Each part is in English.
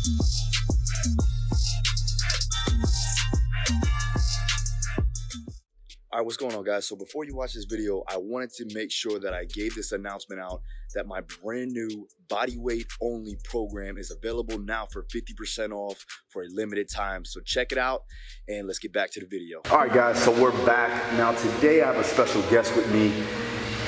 All right, what's going on, guys? So before you watch this video, I wanted to make sure that I gave this announcement out that my brand new bodyweight only program is available now for 50% off for a limited time. So check it out and let's get back to the video. All right, guys, so we're back. Now today I have a special guest with me.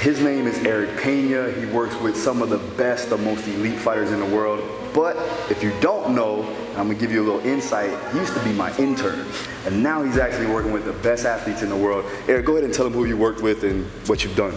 His name is Erik Pena. He works with some of the best, the most elite fighters in the world. But if you don't know, I'm gonna give you a little insight. He used to be my intern, and now he's actually working with the best athletes in the world. Erik, go ahead and tell him who you worked with and what you've done.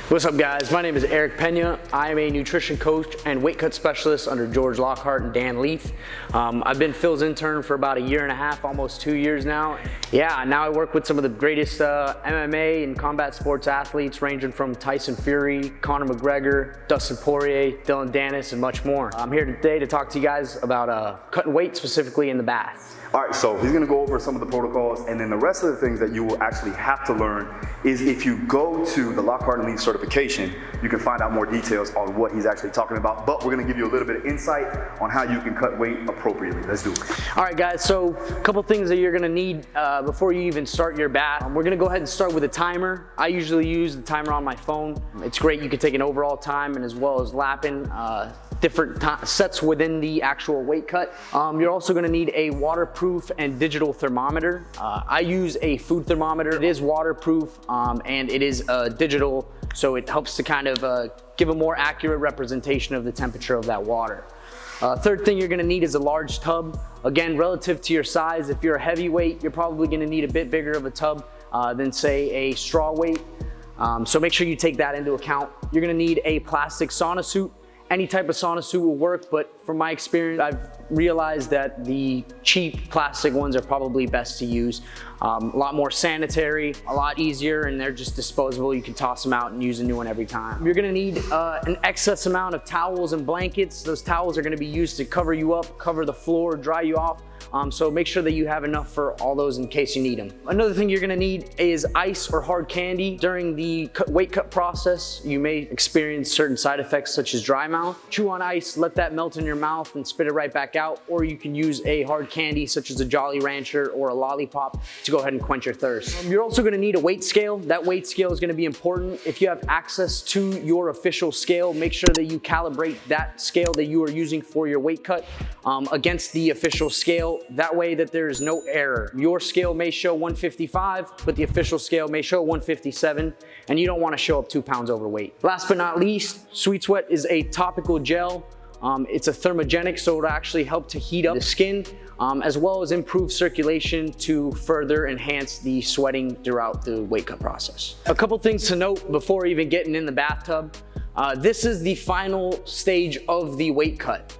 What's up, guys? My name is Erik Pena. I am a nutrition coach and weight cut specialist under George Lockhart and Dan Leith. I've been Phil's intern for about 1.5 years, almost 2 years now. Yeah, now I work with some of the greatest MMA and combat sports athletes, ranging from Tyson Fury, Conor McGregor, Dustin Poirier, Dylan Dennis, and much more. I'm here today to talk to you guys about cutting weight, specifically in the bath. All right, so he's gonna go over some of the protocols, and then the rest of the things that you will actually have to learn is if you go to the Lockhart and Leith certification, you can find out more details on what he's actually talking about, but we're gonna give you a little bit of insight on how you can cut weight appropriately. Let's do it. All right, guys, so a couple things that you're gonna need before you even start your bath. We're gonna go ahead and start with a timer. I usually use the timer on my phone. It's great, you can take an overall time and as well as lapping different sets within the actual weight cut. You're also gonna need a waterproof and digital thermometer. I use a food thermometer. It is waterproof and it is digital, so it helps to kind of give a more accurate representation of the temperature of that water. Third thing you're gonna need is a large tub. Again, relative to your size, if you're a heavyweight, you're probably gonna need a bit bigger of a tub than say a straw weight. So make sure you take that into account. You're gonna need a plastic sauna suit. Any type of sauna suit will work, but from my experience, I've realized that the cheap plastic ones are probably best to use. A lot more sanitary, a lot easier, and they're just disposable. You can toss them out and use a new one every time. You're gonna need an excess amount of towels and blankets. Those towels are gonna be used to cover you up, cover the floor, dry you off. So make sure that you have enough for all those in case you need them. Another thing you're gonna need is ice or hard candy. During the weight cut process, you may experience certain side effects such as dry mouth. Chew on ice, let that melt in your mouth and spit it right back out, or you can use a hard candy such as a Jolly Rancher or a lollipop to go ahead and quench your thirst. You're also gonna need a weight scale. That weight scale is gonna be important. If you have access to your official scale, make sure that you calibrate that scale that you are using for your weight cut against the official scale. That way that there is no error. Your scale may show 155, but the official scale may show 157, and you don't want to show up 2 pounds overweight. Last but not least, Sweet Sweat is a topical gel. It's a thermogenic, so it'll actually help to heat up the skin, as well as improve circulation to further enhance the sweating throughout the weight cut process. A couple things to note before even getting in the bathtub. This is the final stage of the weight cut.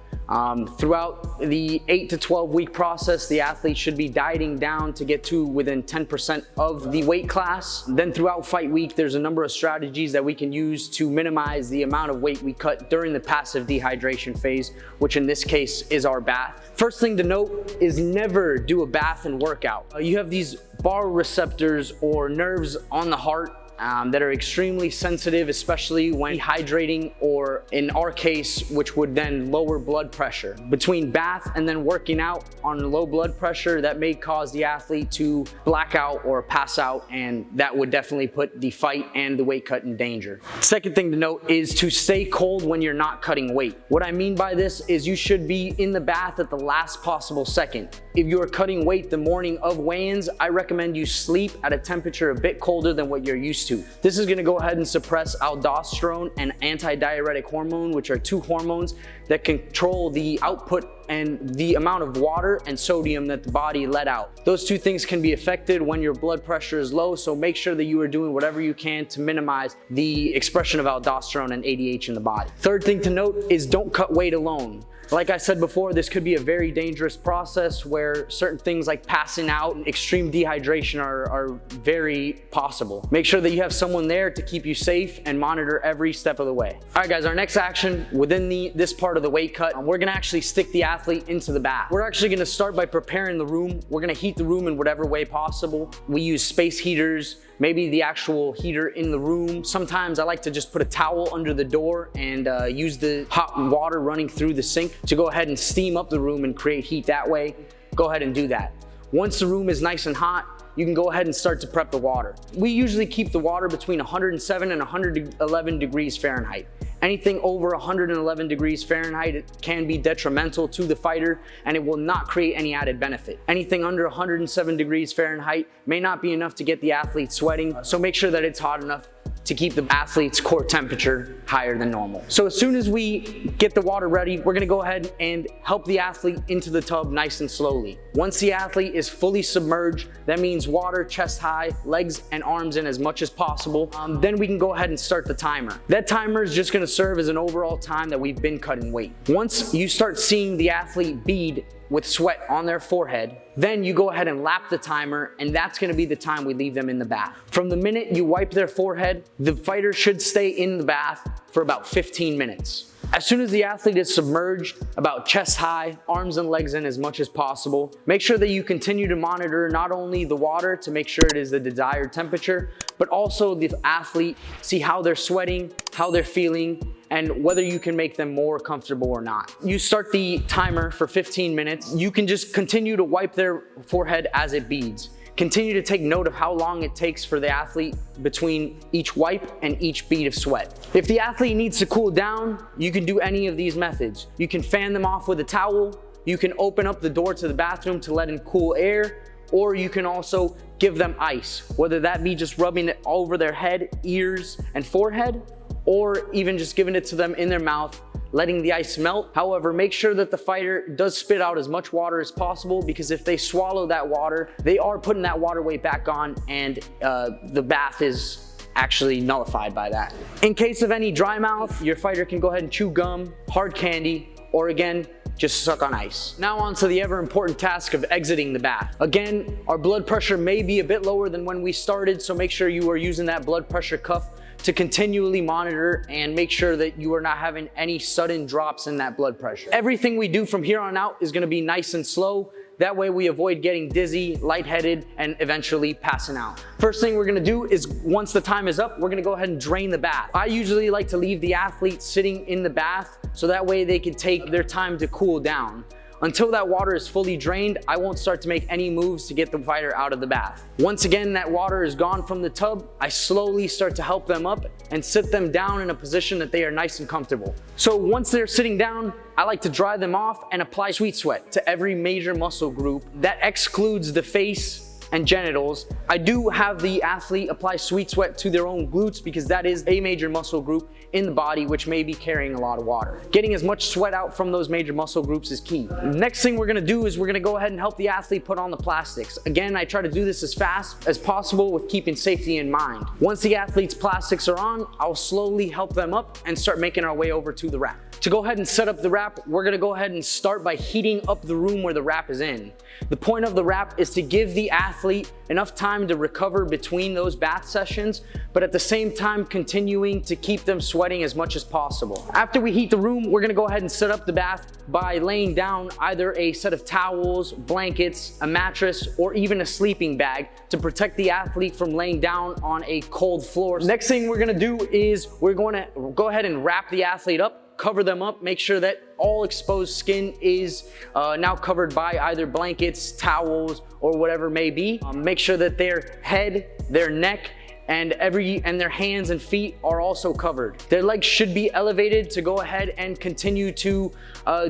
Throughout the 8 to 12 week process, the athlete should be dieting down to get to within 10% of the weight class. Then throughout fight week, there's a number of strategies that we can use to minimize the amount of weight we cut during the passive dehydration phase, which in this case is our bath. First thing to note is never do a bath and workout. You have these baroreceptors or nerves on the heart that are extremely sensitive, especially when dehydrating, or in our case, which would then lower blood pressure. Between bath and then working out on low blood pressure, that may cause the athlete to black out or pass out, and that would definitely put the fight and the weight cut in danger. Second thing to note is to stay cold when you're not cutting weight. What I mean by this is you should be in the bath at the last possible second. If you are cutting weight the morning of weigh-ins, I recommend you sleep at a temperature a bit colder than what you're used to. This is gonna go ahead and suppress aldosterone and antidiuretic hormone, which are 2 hormones that control the output and the amount of water and sodium that the body let out. Those 2 things can be affected when your blood pressure is low, so make sure that you are doing whatever you can to minimize the expression of aldosterone and ADH in the body. Third thing to note is don't cut weight alone. Like I said before, this could be a very dangerous process where certain things like passing out and extreme dehydration are very possible. Make sure that you have someone there to keep you safe and monitor every step of the way. All right, guys, our next action within this part of the weight cut, we're gonna actually stick the athlete into the bath. We're actually gonna start by preparing the room. We're gonna heat the room in whatever way possible. We use space heaters, maybe the actual heater in the room. Sometimes I like to just put a towel under the door and use the hot water running through the sink to go ahead and steam up the room and create heat that way, go ahead and do that. Once the room is nice and hot, you can go ahead and start to prep the water. We usually keep the water between 107 and 111 degrees Fahrenheit. Anything over 111 degrees Fahrenheit, it can be detrimental to the fighter and it will not create any added benefit. Anything under 107 degrees Fahrenheit may not be enough to get the athlete sweating, so make sure that it's hot enough to keep the athlete's core temperature higher than normal. So as soon as we get the water ready, we're gonna go ahead and help the athlete into the tub nice and slowly. Once the athlete is fully submerged, that means water chest high, legs and arms in as much as possible, then we can go ahead and start the timer. That timer is just gonna serve as an overall time that we've been cutting weight. Once you start seeing the athlete bead with sweat on their forehead, then you go ahead and lap the timer, and that's gonna be the time we leave them in the bath. From the minute you wipe their forehead, the fighter should stay in the bath for about 15 minutes. As soon as the athlete is submerged, about chest high, arms and legs in as much as possible, make sure that you continue to monitor not only the water to make sure it is the desired temperature, but also the athlete, see how they're sweating, how they're feeling, and whether you can make them more comfortable or not. You start the timer for 15 minutes. You can just continue to wipe their forehead as it beads. Continue to take note of how long it takes for the athlete between each wipe and each bead of sweat. If the athlete needs to cool down, you can do any of these methods. You can fan them off with a towel, you can open up the door to the bathroom to let in cool air, or you can also give them ice, whether that be just rubbing it over their head, ears, and forehead, or even just giving it to them in their mouth, letting the ice melt. However, make sure that the fighter does spit out as much water as possible, because if they swallow that water, they are putting that water weight back on, and the bath is actually nullified by that. In case of any dry mouth, your fighter can go ahead and chew gum, hard candy, or again, just suck on ice. Now on to the ever important task of exiting the bath. Again, our blood pressure may be a bit lower than when we started, so make sure you are using that blood pressure cuff to continually monitor and make sure that you are not having any sudden drops in that blood pressure. Everything we do from here on out is gonna be nice and slow. That way we avoid getting dizzy, lightheaded, and eventually passing out. First thing we're gonna do is, once the time is up, we're gonna go ahead and drain the bath. I usually like to leave the athlete sitting in the bath so that way they can take their time to cool down. Until that water is fully drained, I won't start to make any moves to get the fighter out of the bath. Once again, that water is gone from the tub, I slowly start to help them up and sit them down in a position that they are nice and comfortable. So once they're sitting down, I like to dry them off and apply sweet sweat to every major muscle group. That excludes the face and genitals. I do have the athlete apply sweet sweat to their own glutes because that is a major muscle group in the body which may be carrying a lot of water. Getting as much sweat out from those major muscle groups is key. Next thing we're gonna do is we're gonna go ahead and help the athlete put on the plastics. Again, I try to do this as fast as possible with keeping safety in mind. Once the athlete's plastics are on, I'll slowly help them up and start making our way over to the wrap. To go ahead and set up the wrap, we're gonna go ahead and start by heating up the room where the wrap is in. The point of the wrap is to give the athlete enough time to recover between those bath sessions, but at the same time continuing to keep them sweating as much as possible. After we heat the room, we're gonna go ahead and set up the bath by laying down either a set of towels, blankets, a mattress, or even a sleeping bag to protect the athlete from laying down on a cold floor. Next thing we're gonna do is we're going to go ahead and wrap the athlete up, cover them up, make sure that all exposed skin is now covered by either blankets, towels, or whatever may be. Make sure that their head, their neck, and their hands and feet are also covered. Their legs should be elevated to go ahead and continue to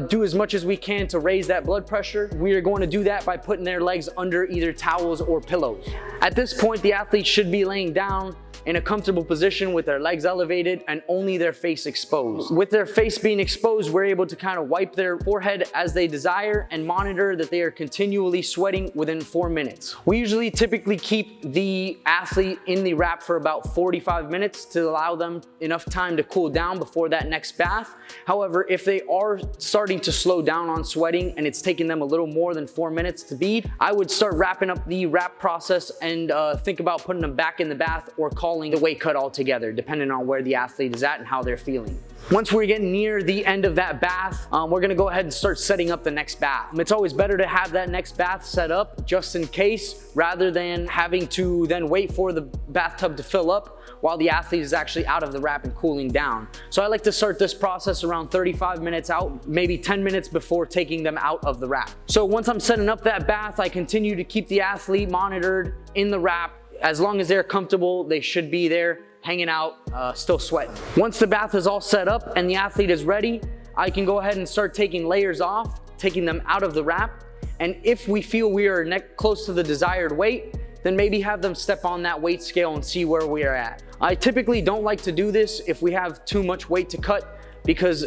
do as much as we can to raise that blood pressure. We are going to do that by putting their legs under either towels or pillows. At this point, the athlete should be laying down in a comfortable position with their legs elevated and only their face exposed. With their face being exposed, we're able to kind of wipe their forehead as they desire and monitor that they are continually sweating within 4 minutes. We usually typically keep the athlete in the wrap for about 45 minutes to allow them enough time to cool down before that next bath. However, if they are starting to slow down on sweating and it's taking them a little more than 4 minutes to bead, I would start wrapping up the wrap process and think about putting them back in the bath or calling calling the weight cut altogether, depending on where the athlete is at and how they're feeling. Once we're getting near the end of that bath, we're gonna go ahead and start setting up the next bath. It's always better to have that next bath set up just in case, rather than having to then wait for the bathtub to fill up while the athlete is actually out of the wrap and cooling down. So I like to start this process around 35 minutes out, maybe 10 minutes before taking them out of the wrap. So once I'm setting up that bath, I continue to keep the athlete monitored in the wrap. As long as they're comfortable, they should be there, hanging out, still sweating. Once the bath is all set up and the athlete is ready, I can go ahead and start taking layers off, taking them out of the wrap. And if we feel we are close to the desired weight, then maybe have them step on that weight scale and see where we are at. I typically don't like to do this if we have too much weight to cut, because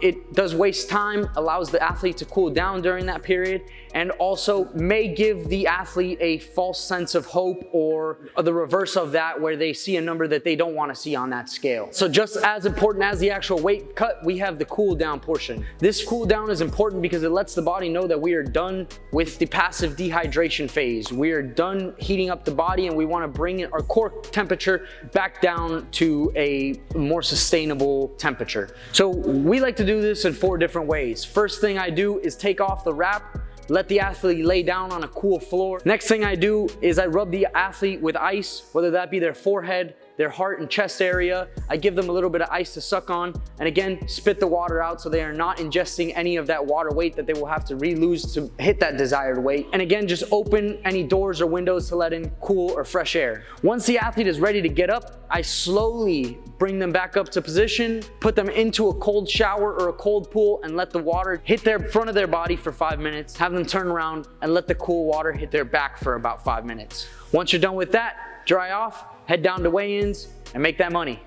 it does waste time, allows the athlete to cool down during that period, and also may give the athlete a false sense of hope, or the reverse of that, where they see a number that they don't want to see on that scale. So just as important as the actual weight cut, we have the cool down portion. This cool down is important because it lets the body know that we are done with the passive dehydration phase. We are done heating up the body, and we want to bring our core temperature back down to a more sustainable temperature. So we like to do this in 4 different ways. First thing I do is take off the wrap, let the athlete lay down on a cool floor. Next thing I do is I rub the athlete with ice, whether that be their forehead, their heart and chest area. I give them a little bit of ice to suck on, and again, spit the water out so they are not ingesting any of that water weight that they will have to re-lose to hit that desired weight. And again, just open any doors or windows to let in cool or fresh air. Once the athlete is ready to get up, I slowly bring them back up to position, put them into a cold shower or a cold pool, and let the water hit their front of their body for 5 minutes, have them turn around and let the cool water hit their back for about 5 minutes. Once you're done with that, dry off, head down to weigh-ins, and make that money.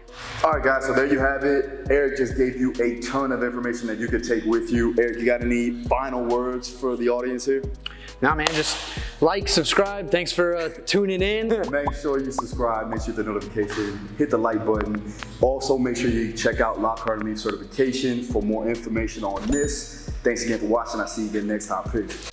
All right, guys, so there you have it. Erik just gave you a ton of information that you could take with you. Erik, you got any final words for the audience here? Nah, man, just like, subscribe. Thanks for tuning in. Make sure you subscribe, make sure the notification, hit the like button. Also, make sure you check out Lockhart Elite Certification for more information on this. Thanks again for watching. I'll see you again next time. Peace.